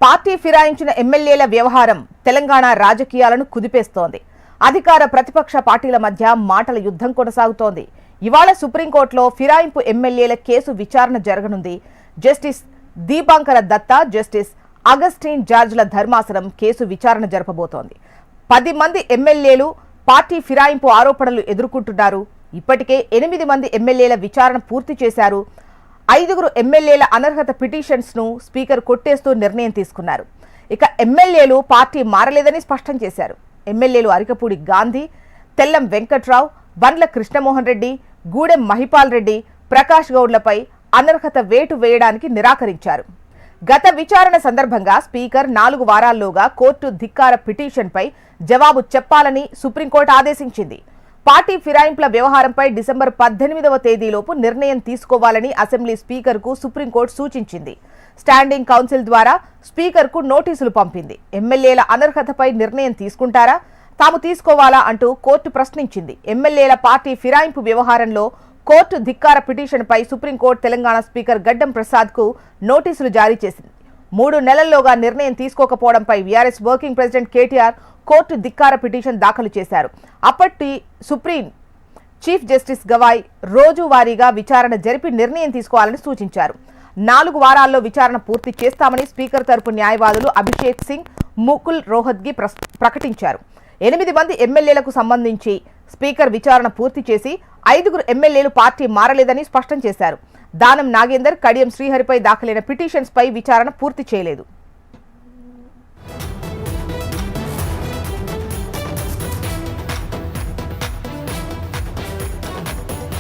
Party ఫిరాయించిన ఎమ్మెల్యేల వ్యవహారం తెలంగాణ రాజకీయాలను కుదిపేస్తోంది. అధికార ప్రతిపక్ష పార్టీల మధ్య మాటల యుద్ధం కొనసాగుతోంది. ఇవాళ సుప్రీంకోర్టులో ఫిరాయింపు ఎమ్మెల్యేల కేసు విచారణ జరగనుంది. జస్టిస్ దీపాంకర దత్తా, జస్టిస్ అగస్టిన్ జార్జ్ల ధర్మాసనం కేసు విచారణ జరపబోతోంది. 10 మంది ఎమ్మెల్యేలు పార్టీ ఫిరాయింపు ఆరోపణలు ఎదుర్కొంటున్నారు. ఇప్పటికే 8 మంది ఎమ్మెల్యేల విచారణ పూర్తి చేశారు. 5 ఎమ్మెల్యేల అనర్హత పిటిషన్స్ ను స్పీకర్ కొట్టేస్తూ నిర్ణయం తీసుకున్నారు. ఇక ఎమ్మెల్యేలు పార్టీ మారలేదని స్పష్టం చేశారు. ఎమ్మెల్యేలు అరికపూడి గాంధీ, తెల్లం వెంకట్రావు, బండ్ల కృష్ణమోహన్ రెడ్డి, గూడెం మహిపాల్ రెడ్డి, ప్రకాష్ గౌడ్లపై అనర్హత వేటు వేయడానికి నిరాకరించారు. గత విచారణ సందర్భంగా స్పీకర్ 4 వారాల్లోగా కోర్టు ధిక్కార పిటిషన్పై జవాబు చెప్పాలని సుప్రీంకోర్టు ఆదేశించింది. పార్టీ ఫిరాయింపుల వ్యవహారంపై డిసెంబర్ 18వ తేదీలోపు నిర్ణయం తీసుకోవాలని అసెంబ్లీ స్పీకర్కు సుప్రీంకోర్టు సూచించింది. స్టాండింగ్ కౌన్సిల్ ద్వారా స్పీకర్కు నోటీసులు పంపింది. ఎమ్మెల్యేల అనర్హతపై నిర్ణయం తీసుకుంటారా, తాము తీసుకోవాలా అంటూ కోర్టు ప్రశ్నించింది. ఎమ్మెల్యేల పార్టీ ఫిరాయింపు వ్యవహారంలో కోర్టు ధిక్కార పిటిషన్పై సుప్రీంకోర్టు తెలంగాణ స్పీకర్ గడ్డం ప్రసాద్కు నోటీసులు జారీ చేసింది. 3 నెలల్లోగా నిర్ణయం తీసుకోకపోవడంపై BRS working president KTR court ధిక్కార పిటిషన్ దాఖలు చేశారు. అప్పటి సుప్రీం చీఫ్ జస్టిస్ గవాయ్ రోజువారీగా విచారణ జరిపి నిర్ణయం తీసుకోవాలని సూచించారు. 4 వారాల్లో విచారణ పూర్తి చేస్తామని స్పీకర్ తరపు న్యాయవాదులు అభిషేక్ సింగ్, ముకుల్ రోహత్గి ప్రకటించారు. 8 మంది ఎమ్మెల్యేలకు సంబంధించి స్పీకర్ విచారణ పూర్తి చేసి 5 ఎమ్మెల్యేలు పార్టీ మారలేదని స్పష్టం చేశారు. దానం నాగేందర్, కడియం శ్రీహరిపై దాఖలైన పిటిషన్స్ పై విచారణ పూర్తి చేయలేదు.